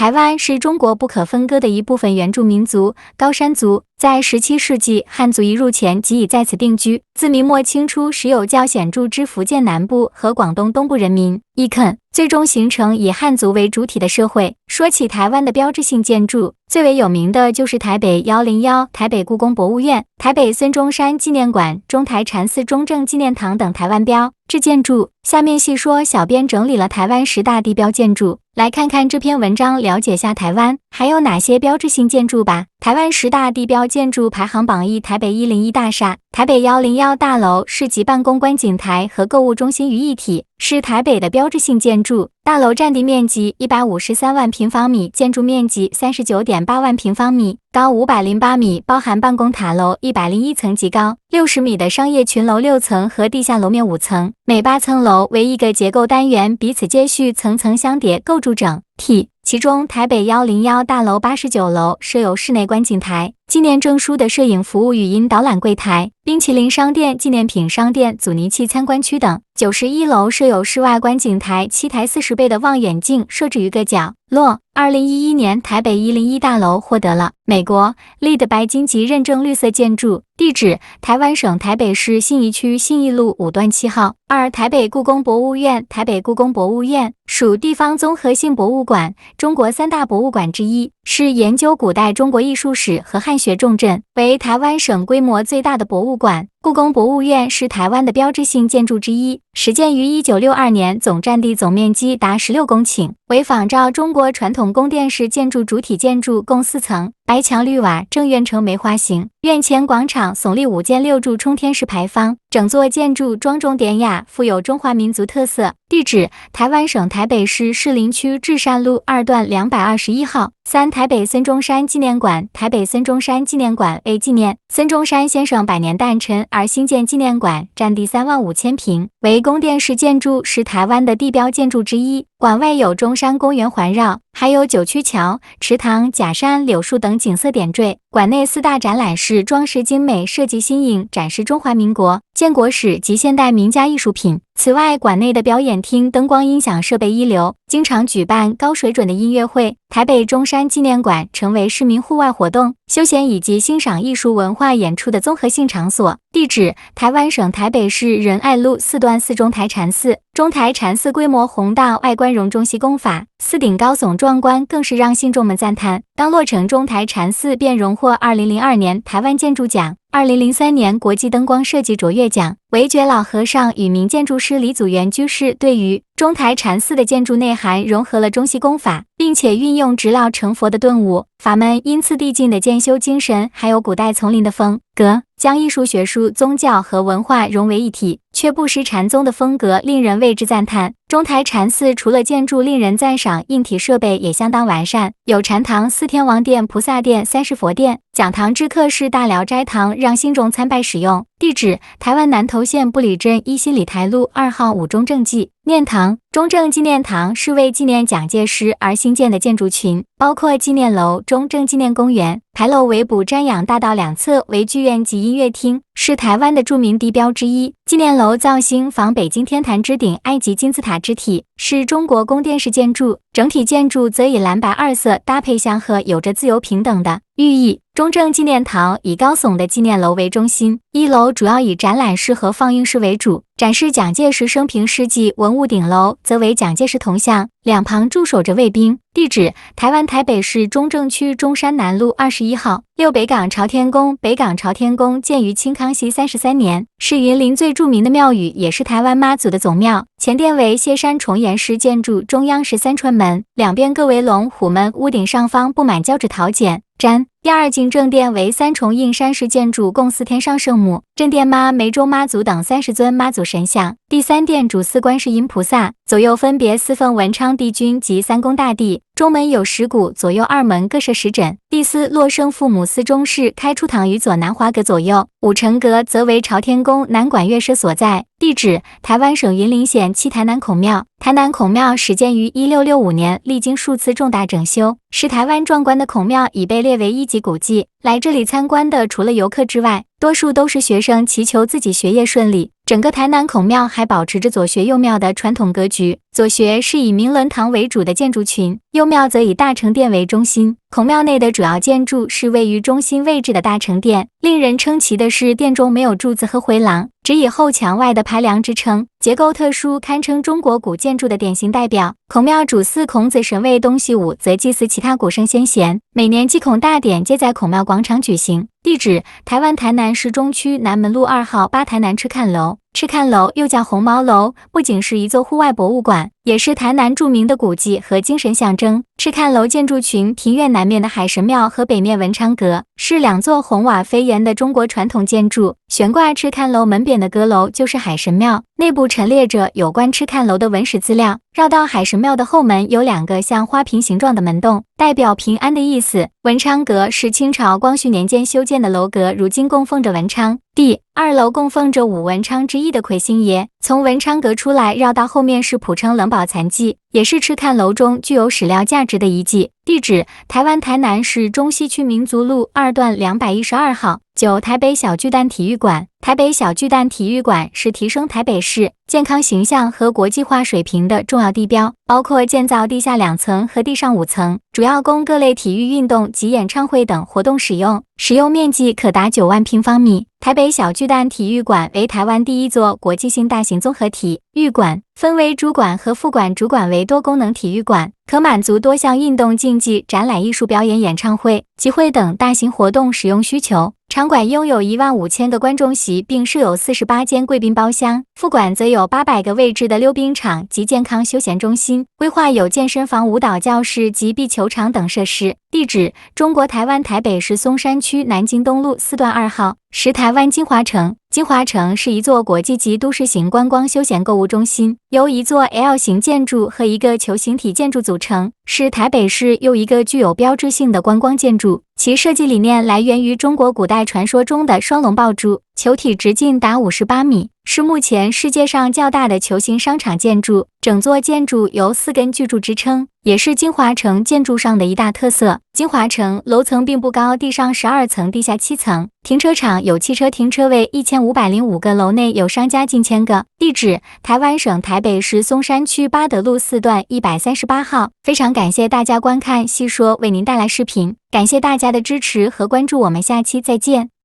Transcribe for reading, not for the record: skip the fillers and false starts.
台湾是中国不可分割的一部分原住民族高山族，在17世纪汉族移入前即已在此定居。自明末清初时有较显著之福建南部和广东东部人民移垦，最终形成以汉族为主体的社会。说起台湾的标志性建筑，最为有名的就是台北101、台北故宫博物院、台北孙中山纪念馆、中台禅寺中正纪念堂等台湾标志建筑。下面细说，小编整理了台湾10大地标建筑，来看看这篇文章了解下台湾还有哪些标志性建筑吧。台湾10大地标建筑排行榜：1、台北101大厦。台北101大楼是集办公观景台和购物中心于一体，是台北的标志性建筑。大楼占地面积153万平方米，建筑面积39.8万平方米，高508米，包含办公塔楼101层及高60米的商业群楼6层和地下楼面5层，每8层楼为一个结构单元，彼此接续，层层相叠，构筑整体。其中台北101大楼89楼设有室内观景台、纪念证书的摄影服务语音导览柜台、冰淇淋商店、纪念品商店、阻尼器参观区等。91楼设有室外观景台，7台40倍的望远镜设置于各角落。2011年，台北101大楼获得了美国 LEED 白金级认证绿色建筑。地址：台湾省台北市信义区信义路5段7号。2、台北故宫博物院。台北故宫博物院属地方综合性博物馆，中国3大博物馆之一，是研究古代中国艺术史和汉学重镇，为台湾省规模最大的博物馆。故宫博物院是台湾的标志性建筑之一，始建于1962年，总占地总面积达16公顷，为仿照中国传统宫殿式建筑主体建筑，共4层，白墙绿瓦，正院呈梅花形。院前广场耸立5间6柱冲天式牌坊，整座建筑庄重典雅，富有中华民族特色。地址：台湾省台北市士林区至善路2段221号。3、台北孙中山纪念馆。台北孙中山纪念馆为纪念孙中山先生100年诞辰而兴建纪念馆，占地35000平，为宫殿式建筑，是台湾的地标建筑之一。馆外有中山公园环绕，还有九曲桥、池塘、假山、柳树等景色点缀。馆内4大展览室装饰精美，设计新颖，展示中华民国建国史及现代名家艺术品。此外，馆内的表演厅灯光音响设备一流，经常举办高水准的音乐会。台北中山纪念馆成为市民户外活动、休闲以及欣赏艺术文化演出的综合性场所。地址：台湾省台北市仁爱路4段4中台禅寺。中台禅寺规模宏大，外观融中西工法，寺顶高耸壮观，更是让信众们赞叹。刚落成，中台禅寺便荣获2002年台湾建筑奖、2003年国际灯光设计卓越奖。韦觉老和尚与名建筑师李祖原居士对于中台禅寺的建筑内涵融合了中西工法，并且运用直老成佛的顿悟法门，因次递进的兼修精神，还有古代丛林的风格，将艺术、学术、宗教和文化融为一体，却不失禅宗的风格，令人为之赞叹。中台禅寺除了建筑令人赞赏，硬体设备也相当完善，有禅堂、4天王殿、菩萨殿、30佛殿、讲堂、知客室、大寮斋堂，让信众参拜使用。地址：台湾南投县布里镇1新里台路2号5中正纪念堂。中正纪念堂是为纪念蒋介石而兴建的建筑群，包括纪念楼、中正纪念公园。牌楼为补瞻仰大道两侧为剧院及音乐厅，是台湾的著名地标之一。纪念楼造型仿北京天坛之顶埃及金字塔之体，是中国宫殿式建筑，整体建筑则以蓝白2色搭配相合，有着自由平等的寓意。中正纪念堂以高耸的纪念楼为中心，1楼主要以展览室和放映室为主，展示蒋介石生平事迹；文物顶楼则为蒋介石铜像，两旁驻守着卫兵。地址：台湾台北市中正区中山南路21号。6、北港朝天宫。北港朝天宫建于清康熙33年，是云林最著名的庙宇，也是台湾妈祖的总庙。前殿为谢山重檐式建筑，中央是3串门，两边各为龙虎门，屋顶上方布满胶纸陶剪毡。第2进正殿为3重硬山式建筑，共4天上圣母、正殿妈、湄洲妈祖等30尊妈祖神像。第3殿主司观世音菩萨，左右分别侍奉文昌帝君及3宫大帝。中门有10鼓，左右2门各设10枕。第4洛圣父母司中室开出堂于左南华阁左右，5成阁则为朝天宫南管乐社所在。地址：台湾省云林县七台南孔庙。台南孔庙始建于1665年，历经数次重大整修，是台湾壮观的孔庙，已被列为1级古迹。来这里参观的除了游客之外，多数都是学生，祈求自己学业顺利。整个台南孔庙还保持着左学右庙的传统格局，左学是以明伦堂为主的建筑群，右庙则以大成殿为中心。孔庙内的主要建筑是位于中心位置的大成殿，令人称奇的是，殿中没有柱子和回廊，只以后墙外的排梁支撑，结构特殊，堪称中国古建筑的典型代表。孔庙主祀孔子神位东西午，则祭祀其他古圣先贤。每年祭孔大典皆在孔庙广场举行。地址：台湾台南市中区南门路2号8台南赤坎楼。赤坎楼又叫红毛楼，不仅是一座户外博物馆，也是台南著名的古迹和精神象征。赤坎楼建筑群庭院南面的海神庙和北面文昌阁是2座红瓦飞檐的中国传统建筑，悬挂赤坎楼门匾的阁楼就是海神庙，内部陈列着有关赤坎楼的文史资料。绕到海神庙的后门有2个像花瓶形状的门洞，代表平安的意思。文昌阁是清朝光绪年间修建的楼阁，如今供奉着文昌。第2楼供奉着武文昌之一的魁星爷。从文昌阁出来，绕到后面是普称冷宝残迹，也是赤坎楼中具有史料价值的遗迹。地址：台湾台南市中西区民族路2段212号。9台北小巨蛋体育馆。台北小巨蛋体育馆是提升台北市健康形象和国际化水平的重要地标，包括建造地下2层和地上5层，主要供各类体育运动及演唱会等活动使用，使用面积可达9万平方米。台北小巨蛋体育馆为台湾第1座国际性大型综合体育馆，分为主馆和副馆，主馆为多功能体育馆，可满足多项运动竞技、展览、艺术表演、演唱会、集会等大型活动使用需求。场馆拥有15000个观众席，并设有48间贵宾包厢。副馆则有800个位置的溜冰场及健康休闲中心，规划有健身房、舞蹈教室及壁球场等设施。地址：中国台湾台北市松山区南京东路4段2号。10台湾金华城。金华城是一座国际级都市型观光休闲购物中心，由一座 L 型建筑和一个球形体建筑组成，是台北市又一个具有标志性的观光建筑。其设计理念来源于中国古代传说中的双龙抱柱，球体直径达58米，是目前世界上较大的球形商场建筑。整座建筑由4根巨柱支撑，也是金华城建筑上的一大特色。金华城楼层并不高，地上12层，地下7层。停车场有汽车停车位1505个，楼内有商家近1000个。地址：台湾省台北市松山区八德路4段138号。非常感谢大家观看细说为您带来视频，感谢大家的支持和关注，我们下期再见。